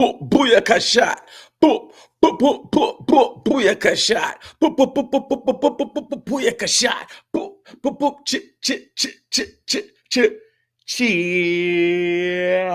Booyaka shot. Booyaka shot. Booyaka shot. Cheer.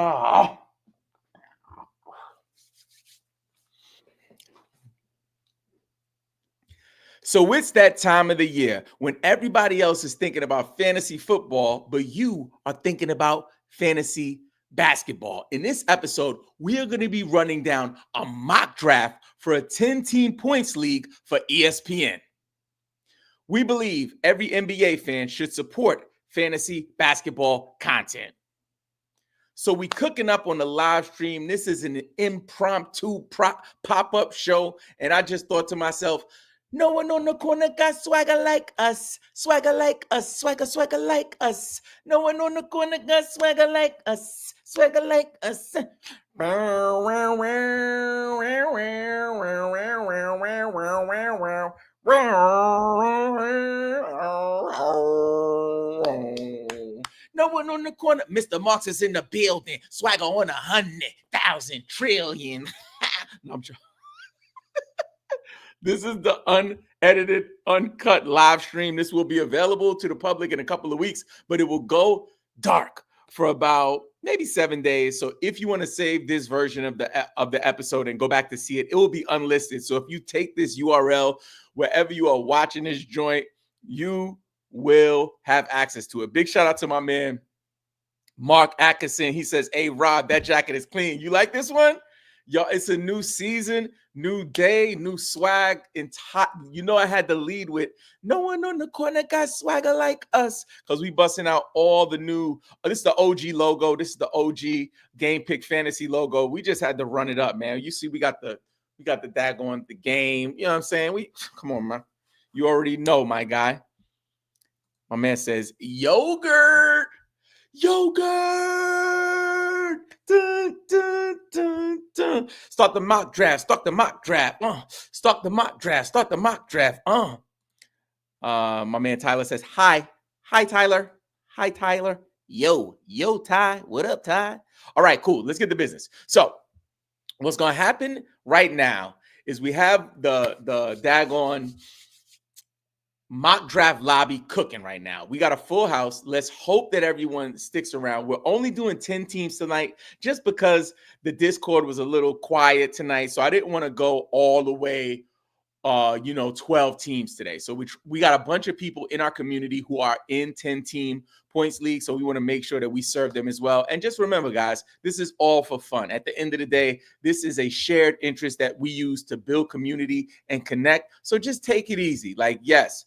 So it's that time of the year when everybody else is thinking about fantasy football, but you are thinking about fantasy basketball. In this episode, we are going to be running down a mock draft for a 10-team points league for ESPN. We believe every NBA fan should support fantasy basketball content. So we cooking up on the live stream. This is an impromptu pop-up show, and I just thought to myself, no one on the corner got swagger like us. Swagger like us. Swagger like us. No one on the corner got swagger like us. Swagger like us. No one on the corner. Mr. Marks is in the building. Swagger on 100,000 trillion. No, I'm joking. This is the unedited, uncut live stream. This will be available to the public in a couple of weeks, but it will go dark for about maybe 7 days. So if you want to save this version of the episode and go back to see it, it will be unlisted. So if you take this URL wherever you are watching this joint, you will have access to it. Big shout out to my man, Mark Atkinson. He says, hey, Rob, that jacket is clean. You like this one? Y'all, it's a new season, new day, new swag. You know, I had to lead with no one on the corner got swagger like us, because we busting out all the new. This is the OG logo. This is the OG Game Pick Fantasy logo. We just had to run it up, man. You see, we got the daggone the game. You know what I'm saying? Come on, man. You already know, my guy. My man says yogurt. Dun, dun, dun, dun. Start the mock draft. Start the mock draft. My man Tyler says hi. Tyler. Yo, Ty. What up, Ty? All right, cool. Let's get to business. So what's gonna happen right now is we have the daggone mock draft lobby cooking right now. We got a full house. Let's hope that everyone sticks around. We're only doing 10 teams tonight just because the Discord was a little quiet tonight. So I didn't want to go all the way 12 teams today. So we got a bunch of people in our community who are in 10-team points league. So we want to make sure that we serve them as well. And just remember, guys, this is all for fun. At the end of the day, this is a shared interest that we use to build community and connect. So just take it easy. Like, yes,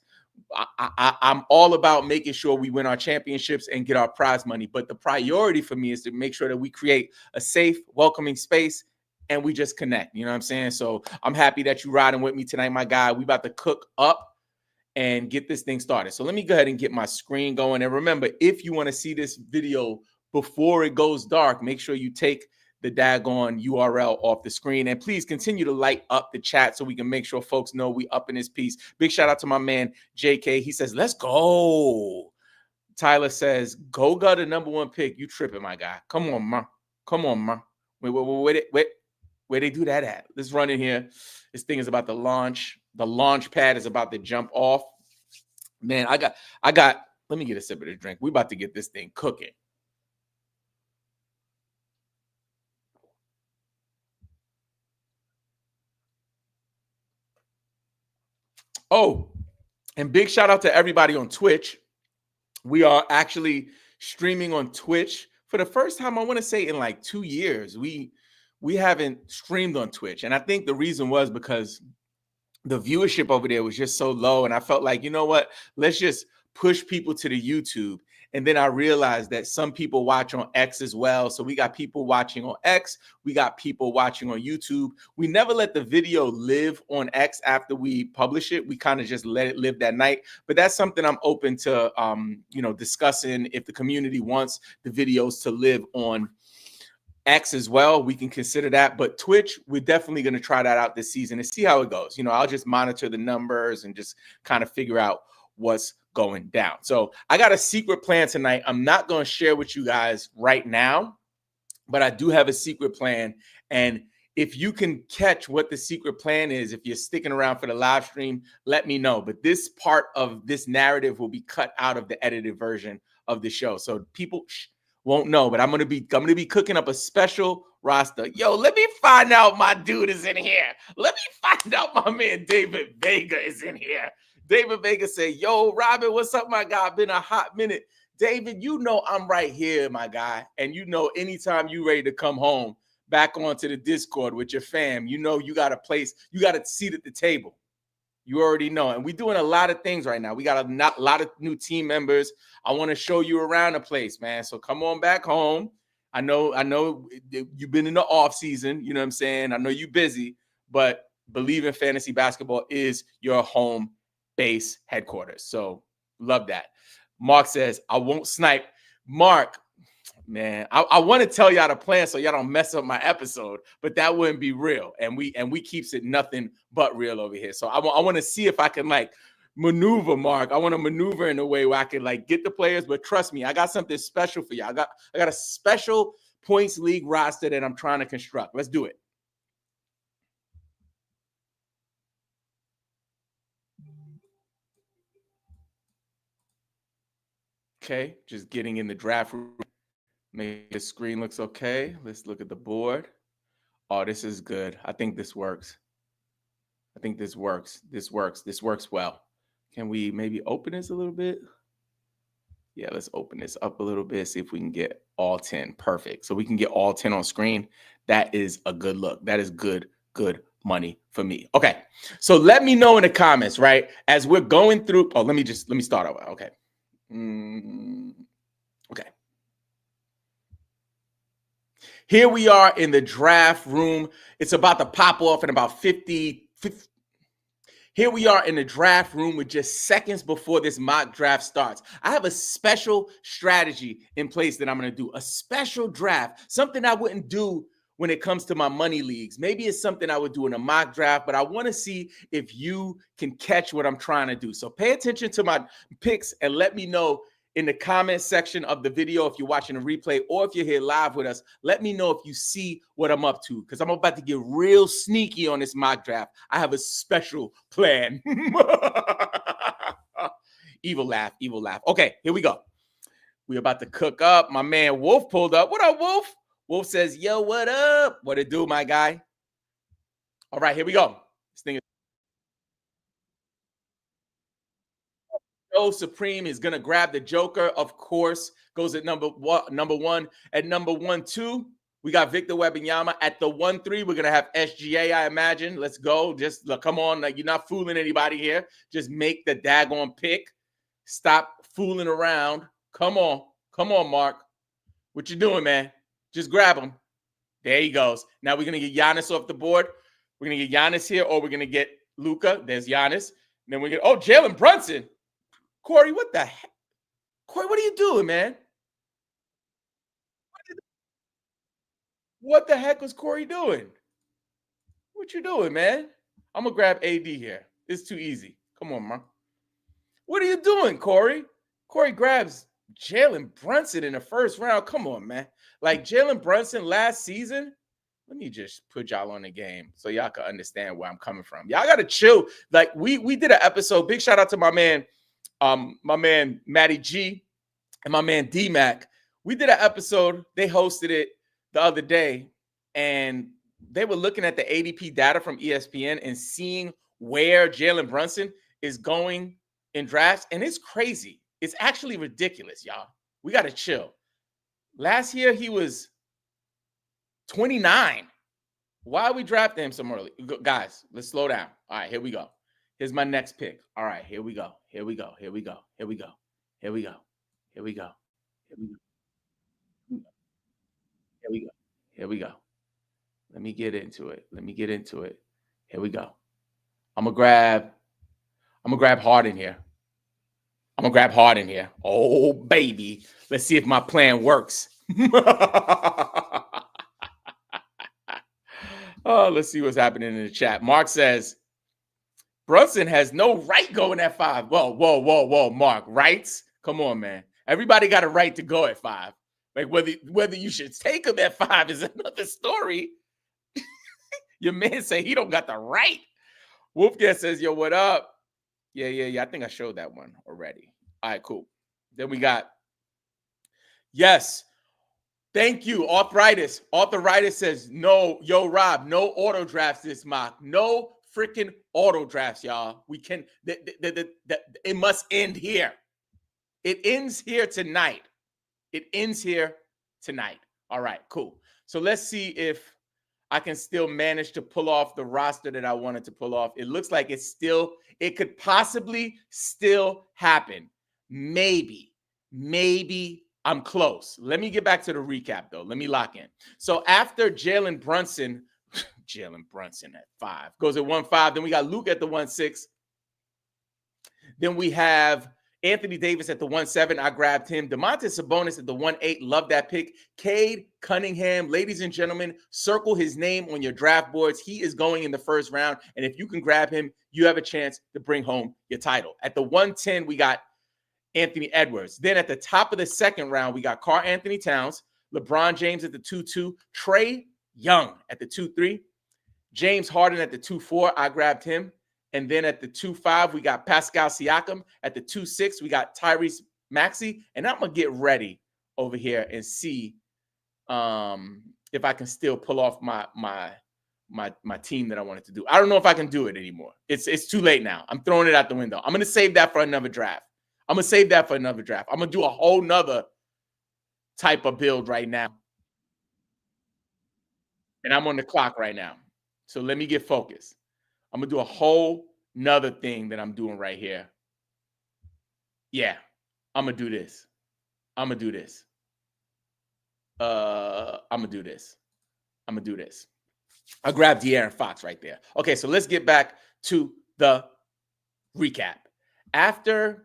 I'm all about making sure we win our championships and get our prize money. But the priority for me is to make sure that we create a safe, welcoming space and we just connect. You know what I'm saying? So I'm happy that you're riding with me tonight, my guy. We about to cook up and get this thing started. So let me go ahead and get my screen going. And remember, if you want to see this video before it goes dark, make sure you take the daggone URL off the screen. And please continue to light up the chat so we can make sure folks know we up in this piece. Big shout out to my man, JK. He says, let's go. Tyler says, go the number one pick. You tripping, my guy. Come on, ma. Wait. Where they do that at? Let's run in here. This thing is about to launch. The launch pad is about to jump off. Man, I got, let me get a sip of the drink. We about to get this thing cooking. Oh, and big shout out to everybody on Twitch. We are actually streaming on Twitch for the first time, I want to say, in like 2 years. We haven't streamed on Twitch. And I think the reason was because the viewership over there was just so low. And I felt like, you know what, let's just push people to the YouTube. And then I realized that some people watch on X as well. So we got people watching on X. We got people watching on YouTube. We never let the video live on X after we publish it. We kind of just let it live that night. But that's something I'm open to, discussing. If the community wants the videos to live on X as well, we can consider that. But Twitch, we're definitely going to try that out this season and see how it goes. I'll just monitor the numbers and just kind of figure out what's going down. So I got a secret plan tonight. I'm not going to share with you guys right now, but I do have a secret plan. And if you can catch what the secret plan is, if you're sticking around for the live stream, let me know. But this part of this narrative will be cut out of the edited version of the show, so people won't know. But I'm gonna be cooking up a special roster. Yo, let me find out my dude is in here. Let me find out my man David Vega is in here. David Vega say, "Yo, Robin, what's up, my guy? Been a hot minute." David, you know I'm right here, my guy. And you know, anytime you ready to come home back onto the Discord with your fam, you know you got a place, you got a seat at the table. You already know. And we're doing a lot of things right now. We got a lot of new team members. I want to show you around the place, man. So come on back home. I know you've been in the off season. You know what I'm saying? I know you're busy, but Believe in Fantasy Basketball is your home base headquarters. So love that. Mark says, I won't snipe. Mark, man, I want to tell y'all the plan so y'all don't mess up my episode, but that wouldn't be real. And we keeps it nothing but real over here. So I want to see if I can like maneuver, Mark. I want to maneuver in a way where I can like get the players, but trust me, I got something special for y'all. I got a special points league roster that I'm trying to construct. Let's do it. Okay, just getting in the draft room. Make the screen looks okay. Let's look at the board. Oh, this is good. I think this works. I think this works. This works. This works well. Can we maybe open this a little bit? Yeah, let's open this up a little bit. See if we can get all 10. Perfect. So we can get all 10 on screen. That is a good look. That is good money for me. Okay. So let me know in the comments, right? As we're going through. Oh, let me start over. Okay. Okay. Here we are in the draft room. It's about to pop off in about 50. Here we are in the draft room with just seconds before this mock draft starts. I have a special strategy in place that I'm going to do. A special draft, something I wouldn't do when it comes to my money leagues. Maybe it's something I would do in a mock draft, but I want to see if you can catch what I'm trying to do. So pay attention to my picks and let me know in the comment section of the video if you're watching a replay or if you're here live with us. Let me know if you see what I'm up to, because I'm about to get real sneaky on this mock draft. I have a special plan. Evil laugh, evil laugh. Okay, here we go. We're about to cook up. My man Wolf pulled up. What up, Wolf? Wolf says, yo, what up? What it do, my guy? All right, here we go. This thing is Supreme is gonna grab the Joker, of course. Goes at number one. At number 1-2, we got Victor Wembanyama. At the 1-3, we're gonna have SGA, I imagine. Let's go. Just look, come on, like, you're not fooling anybody here. Just make the daggone pick. Stop fooling around. Come on, Mark. What you doing, man? Just grab him. There he goes. Now we're gonna get Giannis off the board. We're gonna get Giannis here, or we're gonna get Luka. There's Giannis. And then we get Jalen Brunson. Corey, what the heck? Corey, what are you doing, man? What the heck was Corey doing? What you doing, man? I'm going to grab AD here. It's too easy. Come on, man. What are you doing, Corey? Corey grabs Jalen Brunson in the first round. Come on, man. Like Jalen Brunson last season. Let me just put y'all on the game so y'all can understand where I'm coming from. Y'all got to chill. Like we did an episode. Big shout out to my man Matty G and my man D-Mac. We did an episode. They hosted it the other day, and they were looking at the ADP data from ESPN and seeing where Jalen Brunson is going in drafts, and it's crazy. It's actually ridiculous, y'all. We got to chill. Last year, he was 29. Why are we drafting him so early? Guys, let's slow down. All right, here we go. Here's my next pick. All right, here we go. Here we go. Here we go. Here we go. Here we go. Here we go. Here we go. Here we go. Here we go. Let me get into it. Here we go. I'm gonna grab Harden here. Oh, baby. Let's see if my plan works. Oh, let's see what's happening in the chat. Mark says, Brunson has no right going at 5. Whoa, Mark. Rights? Come on, man. Everybody got a right to go at 5. Like whether you should take him at 5 is another story. Your man say he don't got the right. Wolfgang says, yo, what up? Yeah. I think I showed that one already. All right, cool. Then we got, yes. Thank you, Arthritis. Arthritis says, no, yo, Rob, no auto drafts this mock. No freaking auto drafts, y'all. We can, it must end here. It ends here tonight. It ends here tonight. All right, cool. So let's see if I can still manage to pull off the roster that I wanted to pull off. It looks like it could possibly still happen. Maybe I'm close. Let me get back to the recap, though. Let me lock in. So after Jalen Brunson at 5 goes at 1-5. Then we got Luke at the 1-6. Then we have Anthony Davis at the 1-7. I grabbed him. Domantas Sabonis at the 1-8. Love that pick. Cade Cunningham. Ladies and gentlemen, circle his name on your draft boards. He is going in the first round. And if you can grab him, you have a chance to bring home your title. At the 1-10, we got Anthony Edwards. Then at the top of the second round, we got Karl Anthony Towns, LeBron James at the 2-2, Trae Young at the 2-3, James Harden at the 2-4. I grabbed him. And then at the 2-5, we got Pascal Siakam. At the 2-6, we got Tyrese Maxey. And I'm going to get ready over here and see if I can still pull off my team that I wanted to do. I don't know if I can do it anymore. It's too late now. I'm throwing it out the window. I'm going to save that for another draft. I'm going to do a whole nother type of build right now. And I'm on the clock right now. So let me get focused. I'm going to do a whole nother thing that I'm doing right here. Yeah, I'm going to do this. I'm going to do this. I grabbed De'Aaron Fox right there. Okay, so let's get back to the recap. After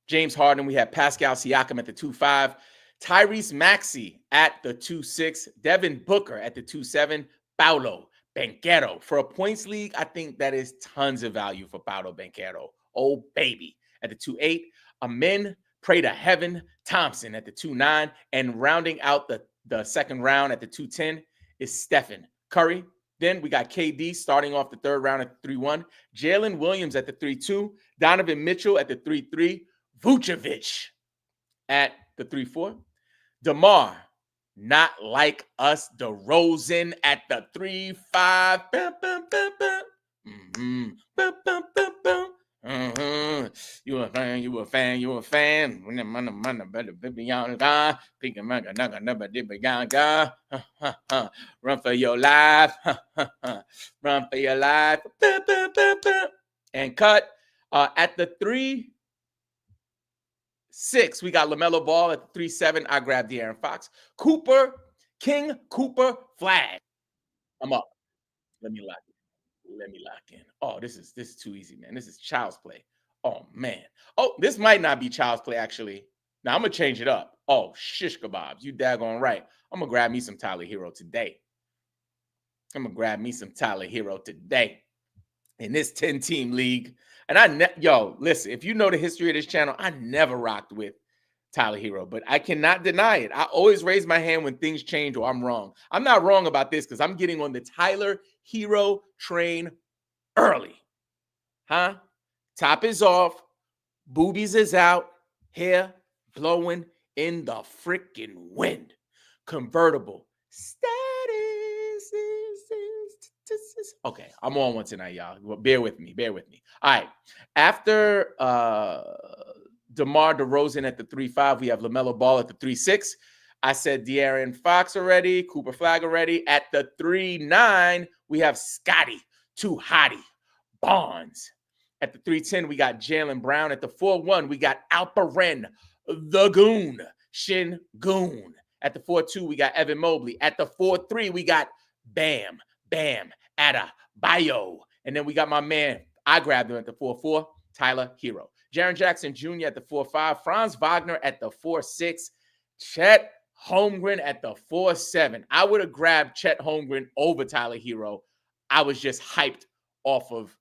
James Harden, we have Pascal Siakam at the 2-5, Tyrese Maxey at the 2-6, Devin Booker at the 2-7, Paolo Banchero. For a points league, I think that is tons of value for Paolo Banchero. Oh, baby. At the 2-8, Amen, pray to heaven, Thompson at the 2-9, and rounding out the second round at the 2-10 is Stephen Curry. Then we got KD starting off the third round at the 3-1, Jalen Williams at the 3-2, Donovan Mitchell at the 3-3, Vucevic at the 3-4, DeMar, not like us, DeRozan at the 3-5. Bum, bum, bum, bum. Mm-hmm. Bum, bum, bum, bum. Mm-hmm. You a fan. Run for your life. Run for your life. And cut. At the 3-6, we got LaMelo Ball. At the 3-7, I grabbed De'Aaron Fox. King Cooper Flag. I'm up. Let me lock in. Oh, this is too easy, man. This is child's play. Oh, man. Oh, this might not be child's play, actually. Now, I'm going to change it up. Oh, shish kebabs. You daggone right. I'm going to grab me some Tyler Hero today. In this 10-team league. And listen, if you know the history of this channel, I never rocked with Tyler Hero, but I cannot deny it. I always raise my hand when things change or I'm wrong. I'm not wrong about this because I'm getting on the Tyler Hero train early. Huh? Top is off. Boobies is out. Hair blowing in the freaking wind. Convertible status. Okay, I'm on one tonight, y'all. Well, bear with me. All right. After DeMar DeRozan at the 3-5, we have LaMelo Ball at the 3-6. I said De'Aaron Fox already, Cooper Flag already. At the 3-9, we have Scotty, Too Hottie, Bonds. At the 3-10, we got Jaylen Brown. At the 4-1, we got Alperen, the Goon, Shin Goon. At the 4-2, we got Evan Mobley. At the 4-3, we got Bam Adebayo. And then we got my man, I grabbed him at the 4-4, Tyler Hero. Jaren Jackson Jr. at the 4-5, Franz Wagner at the 4-6, Chet Holmgren at the 4-7. I would have grabbed Chet Holmgren over Tyler Hero. I was just hyped off of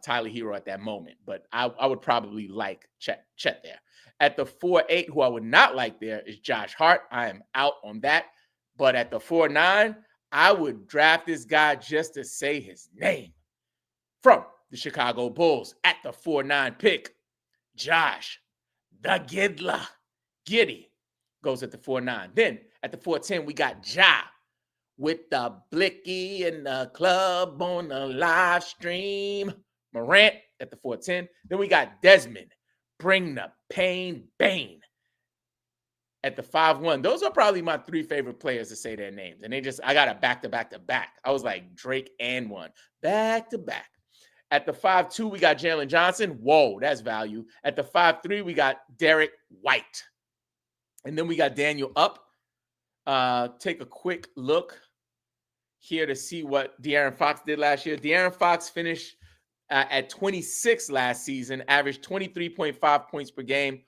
Tyler Hero at that moment, but I would probably like Chet there. At the 4-8, who I would not like there is Josh Hart. I am out on that. But at the 4-9, I would draft this guy just to say his name. From the Chicago Bulls at the 4-9 pick, Josh the Giddler Giddy goes at the 4-9. Then at the 4-10, we got Ja with the blicky in the club on the live stream. Morant at the 4-10. Then we got Desmond, bring the pain, Bane at the 5-1. Those are probably my 3 favorite players to say their names. And I got a back-to-back-to-back. I was like Drake and one. Back-to-back. At the 5-2, we got Jalen Johnson. Whoa, that's value. At the 5-3, we got Derek White. And then we got Daniel Up. Take a quick look here to see what De'Aaron Fox did last year. De'Aaron Fox finished at 26 last season, averaged 23.5 points per game,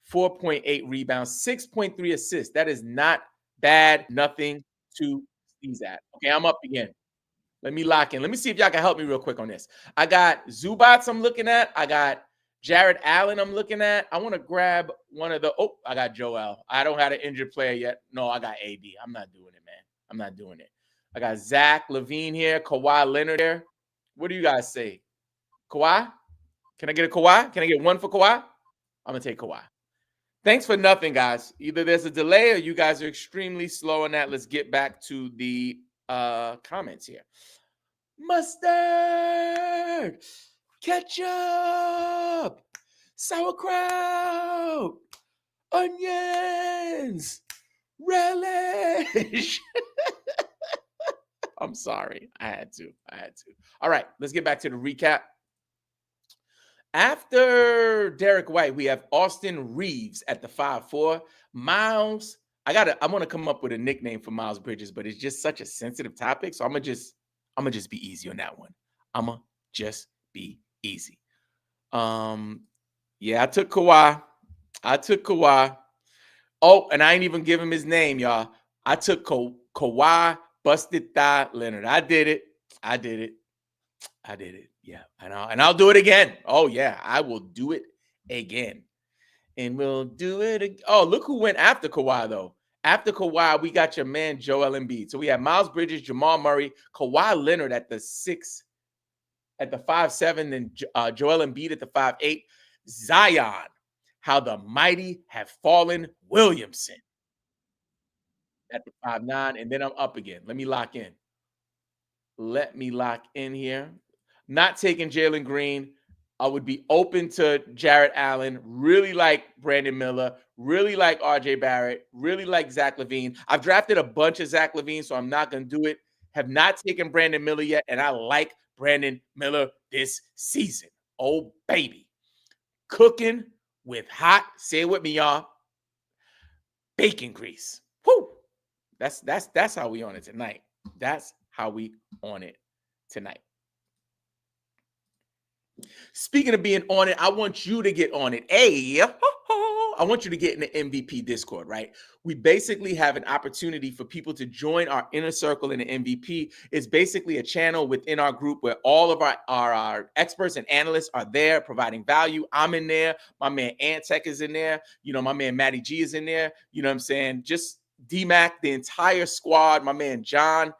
4.8 rebounds, 6.3 assists. That is not bad, nothing to sneeze at. Okay, I'm up again. Let me lock in. Let me see if y'all can help me real quick on this. I got Zubats I'm looking at. I got Jared Allen I'm looking at. I want to grab one of the – I got Joel. I don't have an injured player yet. No, I got AD. I'm not doing it, man. I'm not doing it. I got Zach LaVine here, Kawhi Leonard here. What do you guys say? Kawhi? Can I get a Kawhi? Can I get one for Kawhi? I'm going to take Kawhi. Thanks for nothing, guys. Either there's a delay or you guys are extremely slow on that. Let's get back to the comments here. Mustard, ketchup, sauerkraut, onions, relish. I'm sorry. I had to. All right, let's get back to the recap. After Derek White, we have Austin Reeves at the 5-4. Miles, I want to come up with a nickname for Miles Bridges, but it's just such a sensitive topic, so I'm gonna just be easy on that one. I'ma just be easy. Yeah, I took Kawhi. Oh, and I ain't even give him his name, y'all. I took Kawhi Busted Thigh Leonard. I did it. Yeah, and I'll do it again. Oh yeah, I will do it again. And we'll do it. Oh, look who went after Kawhi though. After Kawhi, we got your man Joel Embiid. So we have Miles Bridges, Jamal Murray, Kawhi Leonard at the 5-7, then Joel Embiid at the 5-8. Zion, how the mighty have fallen, Williamson at the 5-9, and then I'm up again. Let me lock in here. Not taking Jalen Green. I would be open to Jarrett Allen. Really like Brandon Miller. Really like RJ Barrett. Really like Zach LaVine. I've drafted a bunch of Zach LaVine, so I'm not going to do it. Have not taken Brandon Miller yet, and I like Brandon Miller this season. Oh, baby. Cooking with hot, say it with me, y'all, bacon grease. Whoo! That's how we on it tonight. That's how we on it tonight. Speaking of being on it, I want you to get on it. I want you to get in the MVP Discord, right? We basically have an opportunity for people to join our inner circle in the MVP. It's basically a channel within our group where all of our experts and analysts are there providing value. I'm in there. My man Antec is in there. My man Matty G is in there. You know what I'm saying? Just D-Mac, the entire squad, my man John.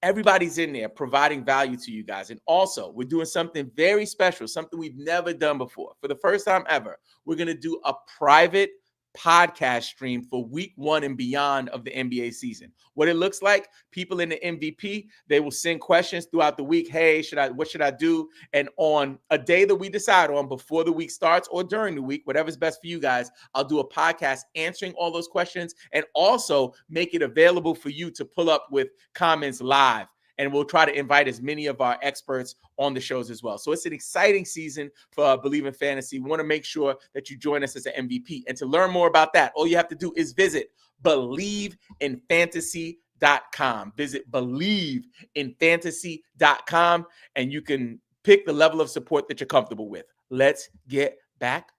Everybody's in there providing value to you guys. And also, we're doing something very special, something we've never done before. For the first time ever, we're going to do a private podcast stream for week 1 and beyond of the NBA season. What it looks like, people in the MVP, they will send questions throughout the week. Hey, what should I do? And on a day that we decide on before the week starts or during the week, whatever's best for you guys, I'll do a podcast answering all those questions and also make it available for you to pull up with comments live. And we'll try to invite as many of our experts on the shows as well. So it's an exciting season for Believe in Fantasy. We want to make sure that you join us as an MVP. And to learn more about that, all you have to do is visit BelieveInFantasy.com. Visit BelieveInFantasy.com, and you can pick the level of support that you're comfortable with. Let's get back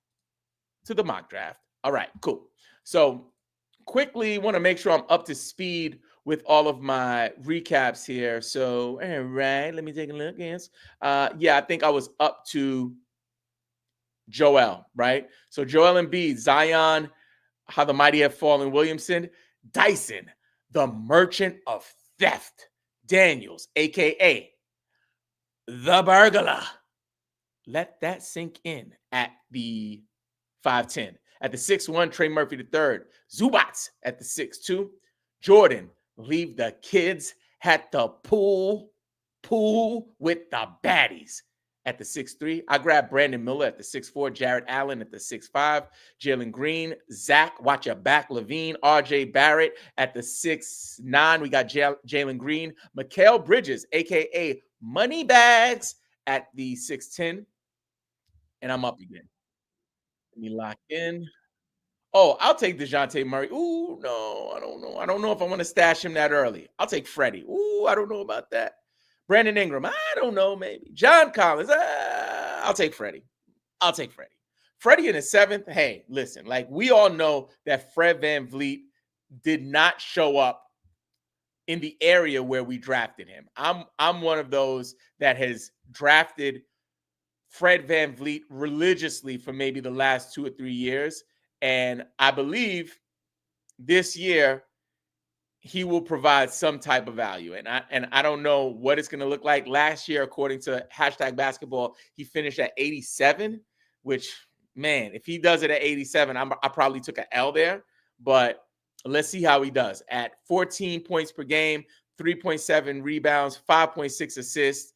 to the mock draft. All right, cool. So quickly want to make sure I'm up to speed with all of my recaps here. So, all right, let me take a look. Yes. Yeah, I think I was up to Joel, right? So Joel Embiid, Zion, how the mighty have fallen, Williamson, Dyson, the merchant of theft, Daniels, aka the burglar. Let that sink in at the 5'10. At the 6'1, Trey Murphy III. Zubats at the 6'2. Jordan, leave the kids at the pool with the baddies. At the 6'3, I grabbed Brandon Miller at the 6'4, Jarrett Allen at the 6'5, Jalen Green, Zach, watch your back, Levine, RJ Barrett at the 6'9. We got Jalen Green, Mikal Bridges, aka Moneybags, at the 6'10. And I'm up again. Let me lock in. Oh, I'll take DeJounte Murray. Ooh, no, I don't know. I don't know if I want to stash him that early. I'll take Freddie. Ooh, I don't know about that. Brandon Ingram. I don't know, maybe. John Collins. I'll take Freddie. I'll take Freddie. Freddie in the 7th. Hey, listen, like we all know that Fred VanVleet did not show up in the area where we drafted him. I'm one of those that has drafted Fred VanVleet religiously for maybe the last 2 or 3 years. And I believe this year he will provide some type of value. And I don't know what it's going to look like. Last year, according to #basketball, he finished at 87, which, man, if he does it at 87, I probably took an L there. But let's see how he does. At 14 points per game, 3.7 rebounds, 5.6 assists,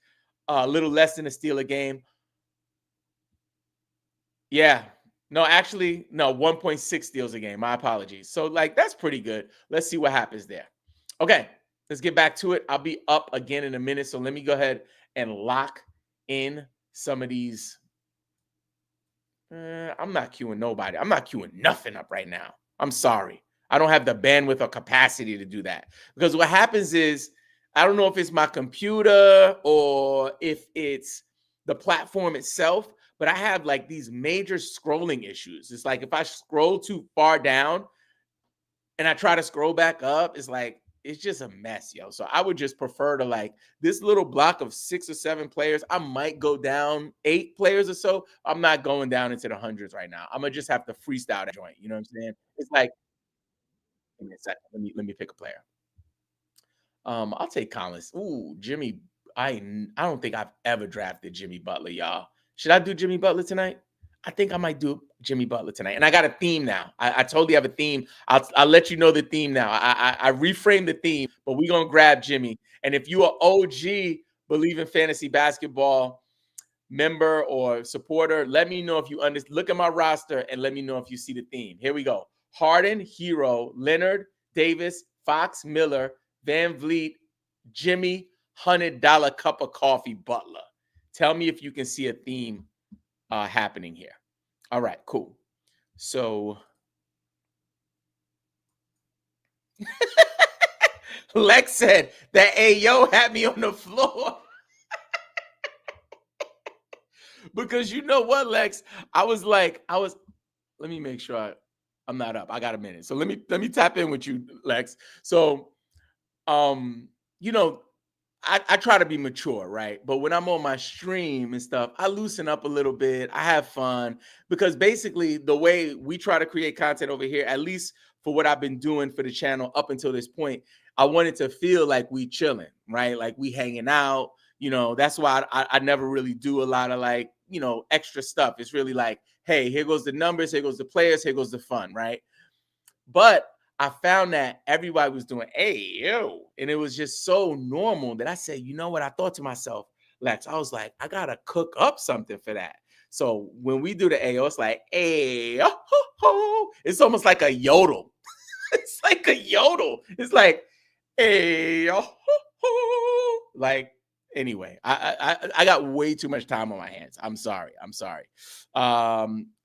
a little less than a steal a game. Yeah. No, actually, no, 1.6 steals a game. My apologies. So, like, that's pretty good. Let's see what happens there. Okay, let's get back to it. I'll be up again in a minute. So let me go ahead and lock in some of these. I'm not queuing nobody. I'm not queuing nothing up right now. I'm sorry. I don't have the bandwidth or capacity to do that. Because what happens is, I don't know if it's my computer or if it's the platform itself, but I have like these major scrolling issues. It's like if I scroll too far down and I try to scroll back up, it's just a mess, yo. So I would just prefer to, like, this little block of 6 or 7 players, I might go down 8 players or so. I'm not going down into the hundreds right now. I'm gonna just have to freestyle that joint. You know what I'm saying? It's like, give me a second. Let me pick a player. I'll take Collins. Ooh, Jimmy. I don't think I've ever drafted Jimmy Butler, y'all. Should I do Jimmy Butler tonight? I think I might do Jimmy Butler tonight. And I got a theme now. I totally have a theme. I'll let you know the theme now. I reframed the theme, but we're gonna grab Jimmy. And if you are OG Believe in Fantasy Basketball member or supporter, let me know if you look at my roster and let me know if you see the theme. Here we go. Harden, Hero, Leonard, Davis, Fox, Miller, Van Vliet, Jimmy, $100 cup of coffee, Butler. Tell me if you can see a theme happening here. All right, cool. So Lex said that Ayo had me on the floor. Because you know what, Lex? Let me make sure I'm not up. I got a minute. So let me tap in with you, Lex. So you know, I try to be mature, right? But when I'm on my stream and stuff, I loosen up a little bit. I have fun because basically the way we try to create content over here, at least for what I've been doing for the channel up until this point, I wanted to feel like we chilling, right? Like we hanging out. You know, that's why I never really do a lot of like, extra stuff. It's really like, hey, here goes the numbers, here goes the players, here goes the fun, right? But I found that everybody was doing, hey, yo. And it was just so normal that I said, you know what? I thought to myself, Lex, I was like, I got to cook up something for that. So when we do the AO, it's like, hey, oh, ho, ho. It's almost like a yodel. It's like a yodel. It's like, hey, oh, ho, ho. Like, anyway, I got way too much time on my hands. I'm sorry.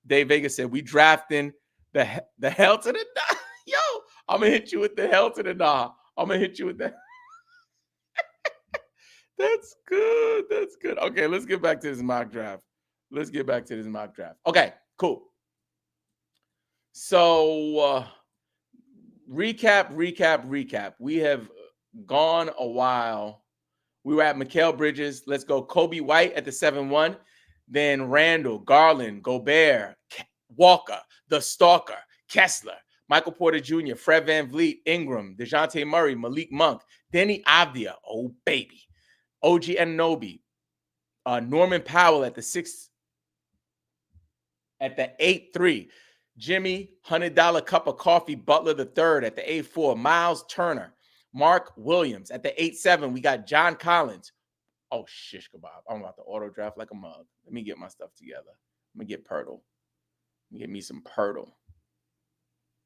Dave Vega said, we drafting the hell to the yo, I'm gonna hit you with the hell to the nah. I'm gonna hit you with that. That's good. That's good. Okay, let's get back to this mock draft. Okay, cool. So recap. We have gone a while. We were at Mikal Bridges. Let's go. Kobe White at the 7-1. then Randall, Garland, Gobert, Walker, the Stalker, Kessler, Michael Porter Jr., Fred VanVleet, Ingram, DeJounte Murray, Malik Monk, Denny Avdia, oh baby, OG Anunoby, Norman Powell at the 8-3, Jimmy, $100 cup of coffee, Butler the third at the 8-4, Miles Turner, Mark Williams at the 8-7. We got John Collins. Oh, shish kebab. I'm about to auto draft like a mug. Let me get my stuff together. I'm going to get Pirtle. Get me some Pirtle.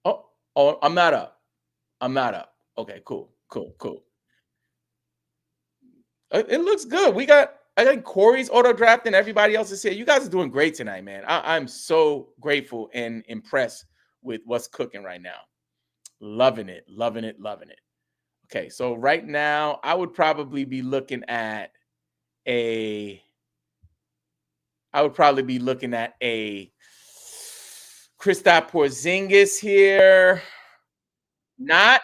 Oh, I'm not up. Okay, cool. It looks good. I think Corey's auto draft and everybody else is here. You guys are doing great tonight, man. I'm so grateful and impressed with what's cooking right now. Loving it. Okay, so right now I would probably be looking at a Kristaps Porzingis here, not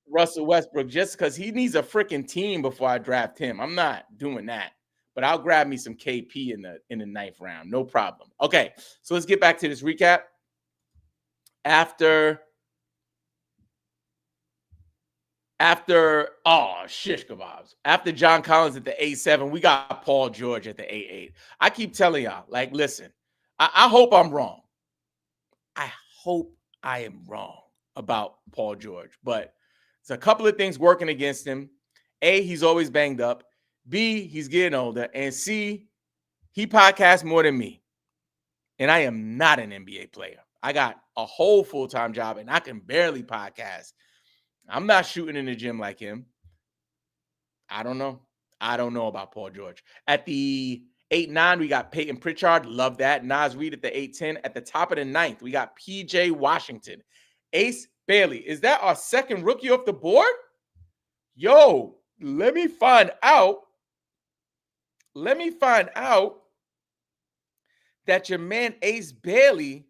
Russell Westbrook, just because he needs a freaking team before I draft him. I'm not doing that, but I'll grab me some KP in the 9th round, no problem. Okay, so let's get back to this recap. After shish kebabs. After John Collins at the 8-7, we got Paul George at the 8-8. I keep telling y'all, like, listen, I hope I'm wrong. I hope I am wrong about Paul George, but there's a couple of things working against him. A, he's always banged up. B, he's getting older. And C, he podcasts more than me. And I am not an NBA player. I got a whole full-time job and I can barely podcast. I'm not shooting in the gym like him. I don't know about Paul George. At the 8-9, we got Peyton Pritchard. Love that. Naz Reid at the 8-10. At the top of the 9th, we got PJ Washington. Ace Bailey. Is that our second rookie off the board? Yo, let me find out that your man Ace Bailey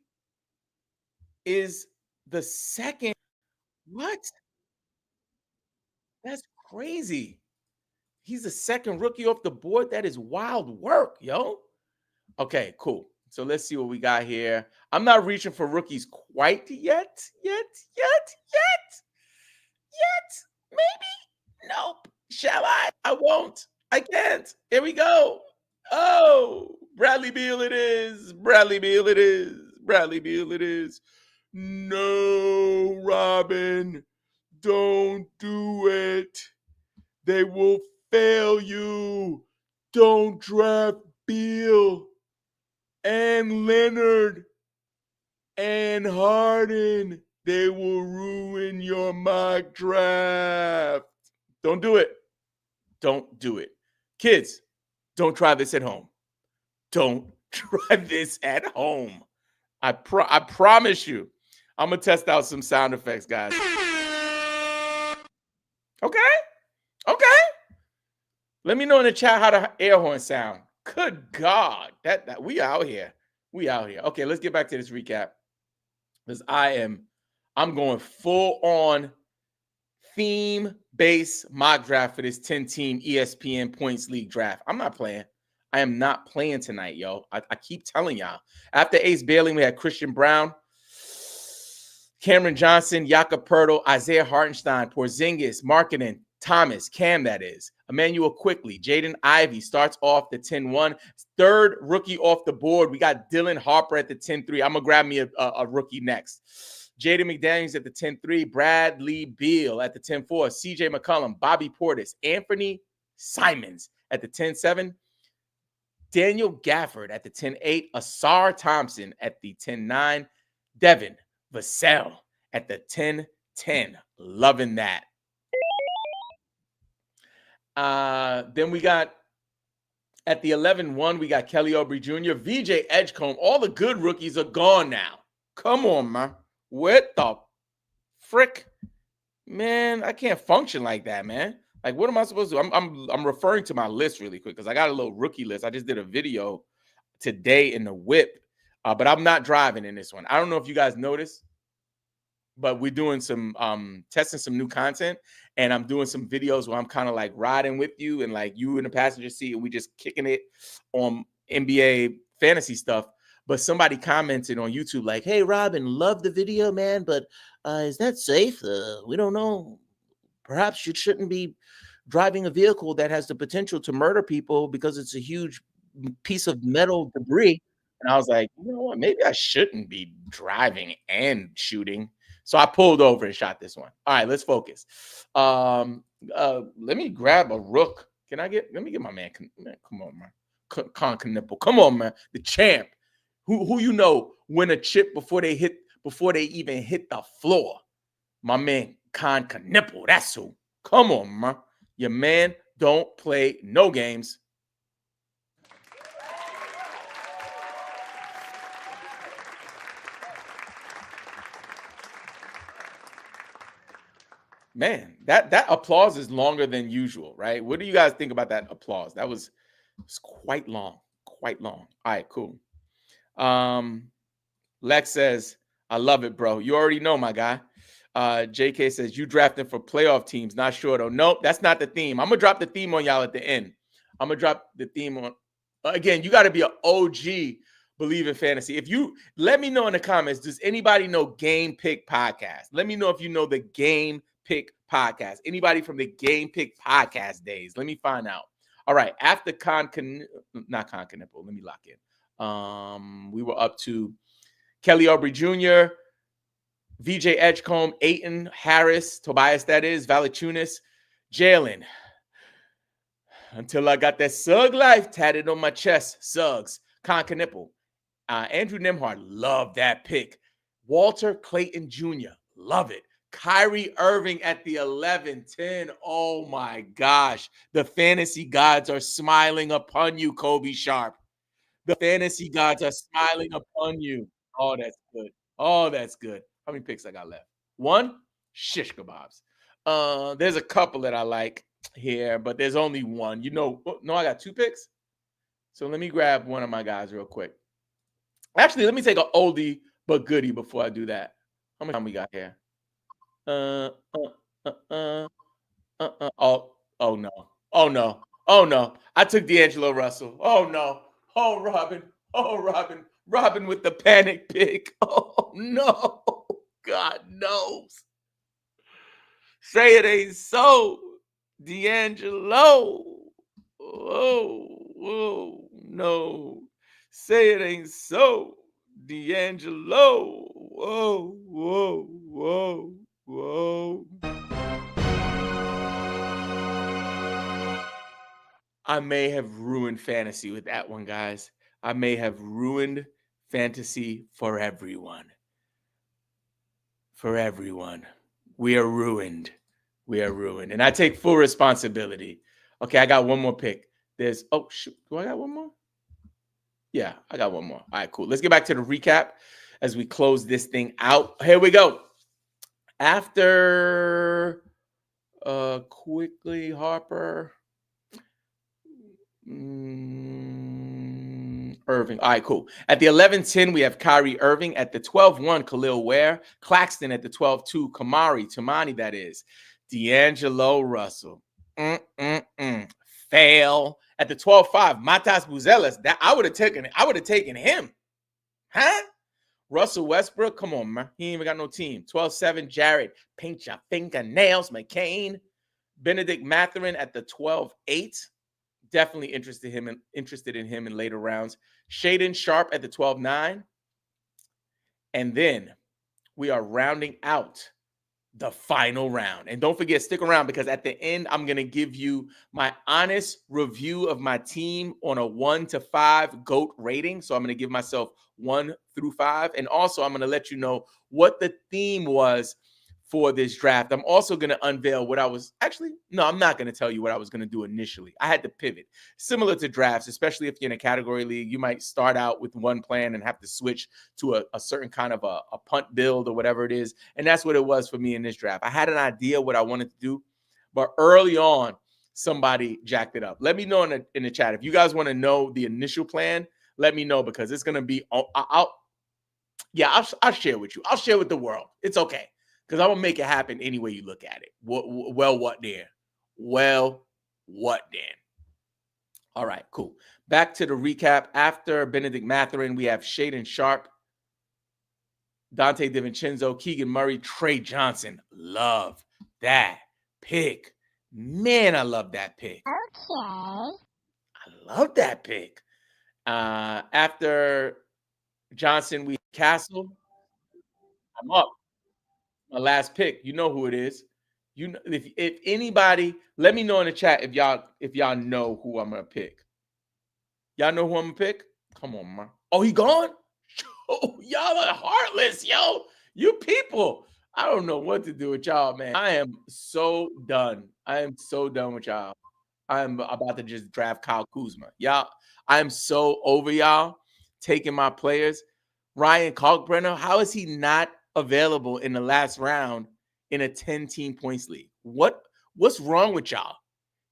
is the second. What? That's crazy. He's the second rookie off the board. That is wild work, yo. Okay, cool. So let's see what we got here. I'm not reaching for rookies quite yet. Maybe. Nope. Shall I? I won't. I can't. Here we go. Oh, Bradley Beal it is. No, Robin. Don't do it. They will fail you. Don't draft Beal and Leonard and Harden. They will ruin your mock draft. Don't do it. Kids, don't try this at home. I promise you. I'm going to test out some sound effects, guys. Okay. Let me know in the chat how the air horn sound. Good God. That we out here. Okay, let's get back to this recap. Because I'm going full on theme-based mock draft for this 10-team ESPN Points League draft. I'm not playing. I am not playing tonight, yo. I keep telling y'all. After Ace Bailey, we had Christian Brown, Cameron Johnson, Jakob Poeltl, Isaiah Hartenstein, Porzingis, Markkanen, Thomas, Cam, that is. Emmanuel Quickly, Jaden Ivey starts off the 10-1. Third rookie off the board. We got Dylan Harper at the 10-3. I'm going to grab me a rookie next. Jaden McDaniels at the 10-3. Bradley Beal at the 10-4. CJ McCollum, Bobby Portis, Anthony Simons at the 10-7. Daniel Gafford at the 10-8. Asar Thompson at the 10-9. Devin Vassell at the 10-10. Loving that. Then we got at the 11-1, we got Kelly Oubre Jr., VJ Edgecombe. All the good rookies are gone now. Come on, man. What the frick? Man, I can't function like that, man. Like, what am I supposed to do? I'm referring to my list really quick because I got a little rookie list. I just did a video today in the whip, but I'm not driving in this one. I don't know if you guys noticed, but we're doing some testing some new content, and I'm doing some videos where I'm kind of like riding with you and like you in the passenger seat, and we just kicking it on NBA fantasy stuff, but somebody commented on YouTube like, "Hey, Robin, love the video, man, but is that safe? We don't know. Perhaps you shouldn't be driving a vehicle that has the potential to murder people because it's a huge piece of metal debris." And I was like, you know what? Maybe I shouldn't be driving and shooting. So I pulled over and shot this one. All right, let's focus. Let me grab a rook. Let me get my man. Man, come on, man. Con Nipple. Come on, man. The champ. Who you know win a chip before they even hit the floor. My man Con Nipple. That's who. Come on, man. Your man don't play no games. Man, that applause is longer than usual, right? What do you guys think about that applause? That was quite long, quite long. All right, cool. Lex says, I love it, bro. You already know, my guy. JK says, you drafting for playoff teams. Not sure, though. Nope, that's not the theme. I'm going to drop the theme on y'all at the end. I'm going to drop the theme on. Again, you got to be an OG Believe in Fantasy. If you let me know in the comments, does anybody know Game Pick Podcast? Let me know if you know the Game Pick Podcast. Anybody from the Game Pick Podcast days? Let me find out. All right. After not Con Canipple, let me lock in. We were up to Kelly Aubrey Jr., VJ Edgecombe, Aiton, Harris, Tobias, that is, Valachunas, Jalen. Until I got that Sug Life tatted on my chest. Suggs, Con Canipple. Andrew Nemhard, love that pick. Walter Clayton Jr., love it. Kyrie Irving at the 11-10. Oh my gosh. The fantasy gods are smiling upon you, Kobe Sharp. The fantasy gods are smiling upon you. Oh, that's good. Oh, that's good. How many picks I got left? One? Shish kebabs. There's a couple that I like here, but there's only one. You know, no, I got 2 picks. So let me grab one of my guys real quick. Actually, let me take an oldie but goodie before I do that. How much time we got here? Oh no. Oh no. Oh no. I took D'Angelo Russell. Oh no. Oh, Robin. Oh, Robin. Robin with the panic pick. Oh no. God knows. Say it ain't so. D'Angelo. Whoa, no. Say it ain't so. D'Angelo. Whoa. I may have ruined fantasy with that one, guys. I may have ruined fantasy for everyone. For everyone. We are ruined. And I take full responsibility. Okay, I got one more pick. Oh, shoot. Do I got one more? Yeah, I got one more. All right, cool. Let's get back to the recap as we close this thing out. Here we go. After quickly Harper. Irving. All right, cool. At the 11-10, we have Kyrie Irving. At the 12-1, Khalil Ware. Claxton at the 12-2, Kamari, Tamani, that is. D'Angelo Russell. Fail. At the 12-5, Matas Buzelas. That I would have taken him. Huh? Russell Westbrook. Come on, man. He ain't even got no team. 12-7, Jared. Paint your fingernails, McCain. Benedict Mathurin at the 12-8. Definitely interested in him in later rounds. Shaden Sharp at the 12-9. And then we are rounding out the final round. And don't forget, stick around because at the end, I'm going to give you my honest review of my team on a 1 to 5 GOAT rating. So I'm going to give myself 1 through 5. And also, I'm going to let you know what the theme was for this draft. I'm also going to unveil what I'm not going to tell you what I was going to do initially. I had to pivot. Similar to drafts, especially if you're in a category league, you might start out with one plan and have to switch to a certain kind of a punt build or whatever it is. And that's what it was for me in this draft. I had an idea what I wanted to do, but early on, somebody jacked it up. Let me know in the chat. If you guys want to know the initial plan, let me know because it's going to be, I'll share with you. I'll share with the world. It's okay. Because I'm going to make it happen any way you look at it. What then? All right, cool. Back to the recap. After Benedict Mathurin, we have Shaden Sharp, Dante DiVincenzo, Keegan Murray, Trey Johnson. Love that pick. Man, I love that pick. Okay. I love that pick. After Johnson, we Castle. I'm up. My last pick. You know who it is. You know, if anybody, let me know in the chat if y'all know who I'm gonna pick. Y'all know who I'm gonna pick? Come on, man. Oh, he gone? Oh, y'all are heartless, yo. You people. I don't know what to do with y'all, man. I am so done. I am so done with y'all. I'm about to just draft Kyle Kuzma. Y'all, I am so over y'all taking my players. Ryan Kalkbrenner, how is he not available in the last round in a 10-team points league? What's wrong with y'all?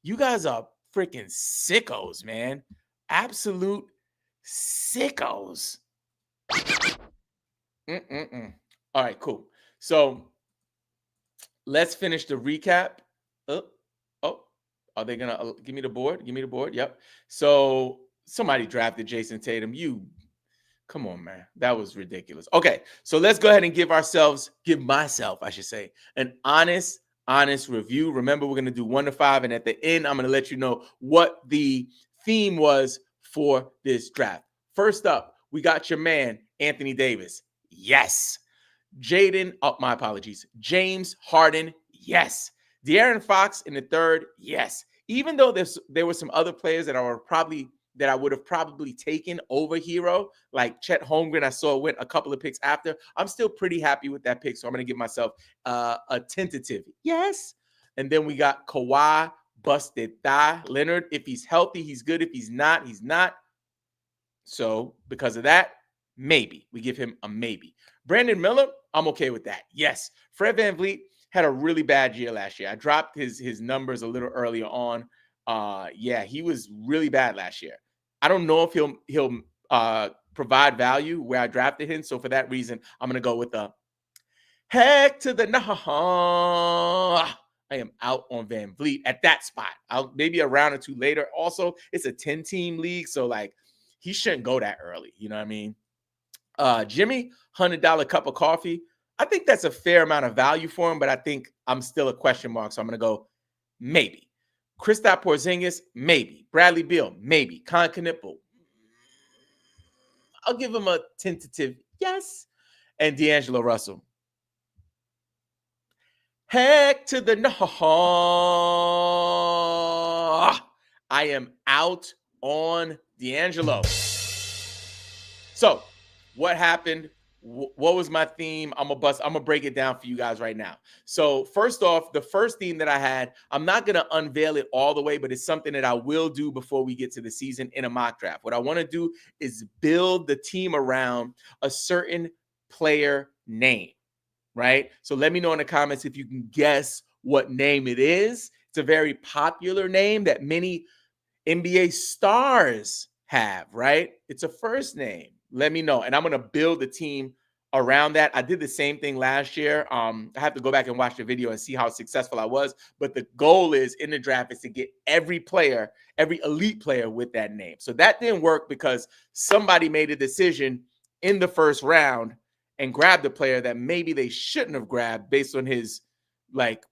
You guys are freaking sickos, man. Absolute sickos. All right, cool. So let's finish the recap. Are they gonna give me the board? Give me the board. Yep. So somebody drafted Jason Tatum. Come on, man. That was ridiculous. Okay, so let's go ahead and give myself, I should say, an honest review. Remember, we're gonna do 1 to 5, and at the end, I'm gonna let you know what the theme was for this draft. First up, we got your man, Anthony Davis. Yes. My apologies. James Harden. Yes. De'Aaron Fox in the third. Yes. Even though there were some other players that I would have probably taken over Hero, like Chet Holmgren, I saw went a couple of picks after. I'm still pretty happy with that pick, so I'm going to give myself a tentative yes. And then we got Kawhi, busted thigh. Leonard, if he's healthy, he's good. If he's not, he's not. So because of that, maybe. We give him a maybe. Brandon Miller, I'm okay with that. Yes. Fred VanVleet had a really bad year last year. I dropped his numbers a little earlier on. Yeah, he was really bad last year. I don't know if he'll provide value where I drafted him. So for that reason, I'm gonna go with the heck to the nah. I am out on VanVleet at that spot. I'll maybe a round or two later. Also, it's a 10-team league, so like he shouldn't go that early. You know what I mean? Jimmy, $100 cup of coffee. I think that's a fair amount of value for him, but I think I'm still a question mark. So I'm going to go maybe. Kristaps Porzingis, maybe. Bradley Beal, maybe. Con Knipple, I'll give him a tentative yes. And D'Angelo Russell. Heck to the no. I am out on D'Angelo. So what happened? What was my theme? I'm gonna break it down for you guys right now. So first off, the first theme that I had, I'm not gonna unveil it all the way, but it's something that I will do before we get to the season in a mock draft. What I want to do is build the team around a certain player name, right? So let me know in the comments if you can guess what name it is. It's a very popular name that many NBA stars have, right? It's a first name. Let me know. And I'm going to build a team around that. I did the same thing last year. I have to go back and watch the video and see how successful I was. But the goal is in the draft is to get every player, every elite player with that name. So that didn't work because somebody made a decision in the first round and grabbed a player that maybe they shouldn't have grabbed based on his like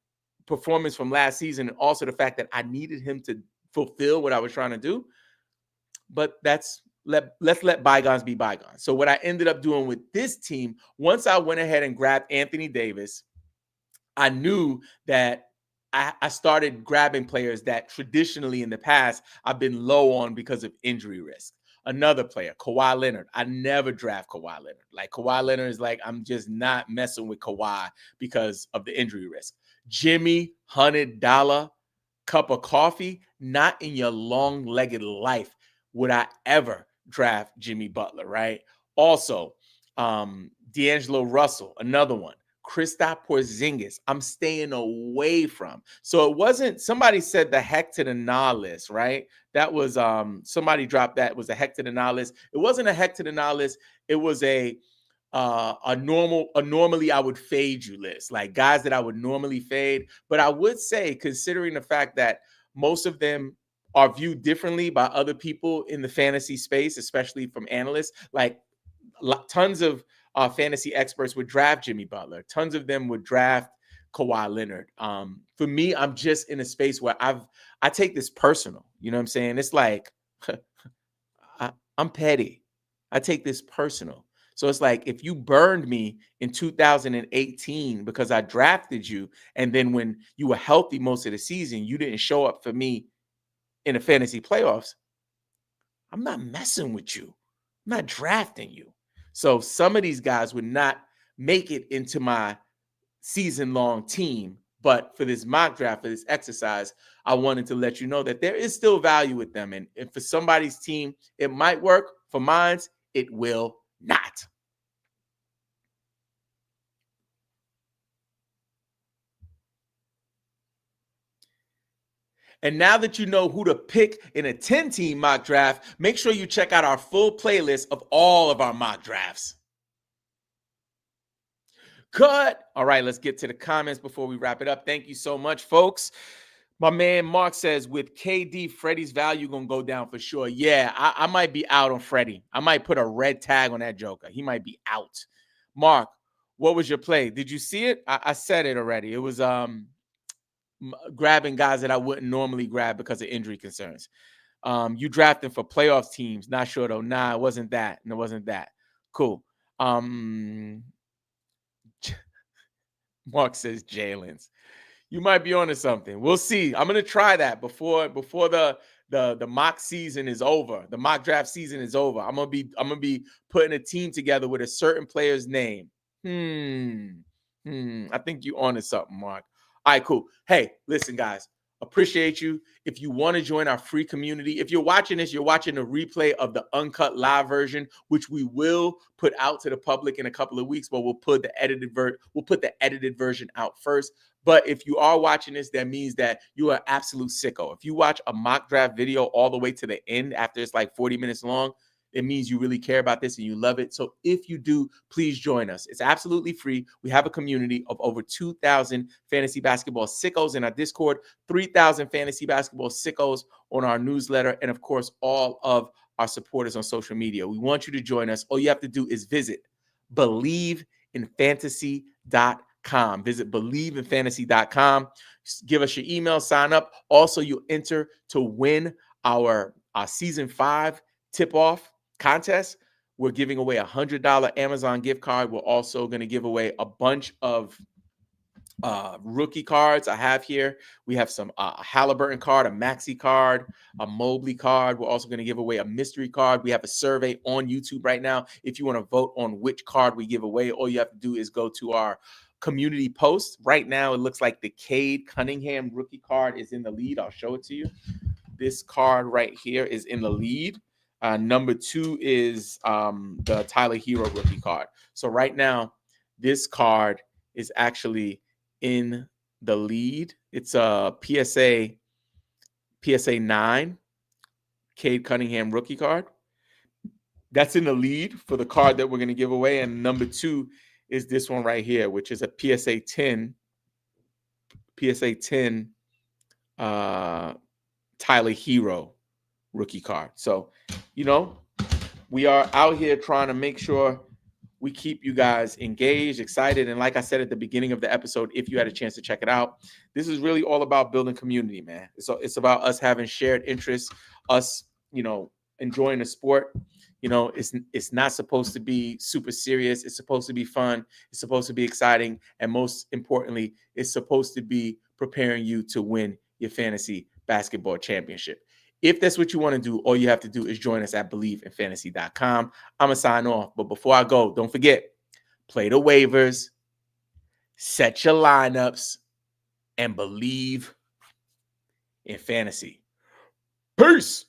performance from last season. And also the fact that I needed him to fulfill what I was trying to do. But let's let bygones be bygones. So what I ended up doing with this team, once I went ahead and grabbed Anthony Davis, I knew that I started grabbing players that traditionally in the past I've been low on because of injury risk. Another player, Kawhi Leonard. I never draft Kawhi Leonard. Like Kawhi Leonard is like, I'm just not messing with Kawhi because of the injury risk. Jimmy, $100 cup of coffee. Not in your long-legged life would I ever draft Jimmy Butler, right? Also, D'Angelo Russell, another one. Kristaps Porzingis, I'm staying away from. So it wasn't, somebody said the heck to the nah list, right? That was, somebody dropped that, was a heck to the nah list. It wasn't a heck to the nah list. It was a normally I would fade you list, like guys that I would normally fade. But I would say, considering the fact that most of them are viewed differently by other people in the fantasy space, especially from analysts. Like tons of fantasy experts would draft Jimmy Butler. Tons of them would draft Kawhi Leonard. For me, I'm just in a space where I take this personal. You know what I'm saying? It's like I'm petty. I take this personal. So it's like if you burned me in 2018 because I drafted you, and then when you were healthy most of the season, you didn't show up for me in the fantasy playoffs, I'm not messing with you. I'm not drafting you. So some of these guys would not make it into my season-long team. But for this mock draft, for this exercise, I wanted to let you know that there is still value with them. And if for somebody's team, it might work. For mine, it will not. And now that you know who to pick in a 10-team mock draft, make sure you check out our full playlist of all of our mock drafts. Cut. All right, let's get to the comments before we wrap it up. Thank you so much, folks. My man Mark says, with KD, Freddie's value going to go down for sure. Yeah, I might be out on Freddie. I might put a red tag on that joker. He might be out. Mark, what was your play? Did you see it? I said it already. It was grabbing guys that I wouldn't normally grab because of injury concerns. You drafting for playoff teams. Not sure, though. Nah, it wasn't that. And it wasn't that. Cool. Mark says Jalen's. You might be onto something. We'll see. I'm gonna try that before the mock season is over. The mock draft season is over. I'm gonna be putting a team together with a certain player's name. I think you onto something, Mark. All right, cool. Hey, listen, guys. Appreciate you. If you want to join our free community, if you're watching this, you're watching a replay of the uncut live version, which we will put out to the public in a couple of weeks, but we'll put the edited version out first. But if you are watching this, that means that you are absolute sicko. If you watch a mock draft video all the way to the end after it's like 40 minutes long, it means you really care about this and you love it. So if you do, please join us. It's absolutely free. We have a community of over 2,000 fantasy basketball sickos in our Discord, 3,000 fantasy basketball sickos on our newsletter, and of course, all of our supporters on social media. We want you to join us. All you have to do is visit BelieveInFantasy.com. Visit BelieveInFantasy.com. Give us your email, sign up. Also, you enter to win our season 5 tip-off contest. We're giving away a $100 Amazon gift card. We're also going to give away a bunch of rookie cards I have here. We have some Halliburton card, a Maxi card, a Mobley card. We're also going to give away a mystery card. We have a survey on YouTube right now. If you want to vote on which card we give away, all you have to do is go to our community post. Right now, it looks like the Cade Cunningham rookie card is in the lead. I'll show it to you. This card right here is in the lead. Number 2 is the Tyler Hero rookie card. So right now, this card is actually in the lead. It's a PSA 9 Cade Cunningham rookie card. That's in the lead for the card that we're going to give away. And number 2 is this one right here, which is a PSA 10 Tyler Hero rookie card. So, we are out here trying to make sure we keep you guys engaged, excited. And like I said at the beginning of the episode, if you had a chance to check it out, this is really all about building community, man. It's about us having shared interests, us, enjoying the sport. It's not supposed to be super serious. It's supposed to be fun. It's supposed to be exciting. And most importantly, it's supposed to be preparing you to win your fantasy basketball championship. If that's what you want to do, all you have to do is join us at BelieveInFantasy.com. I'm going to sign off. But before I go, don't forget, play the waivers, set your lineups, and believe in fantasy. Peace.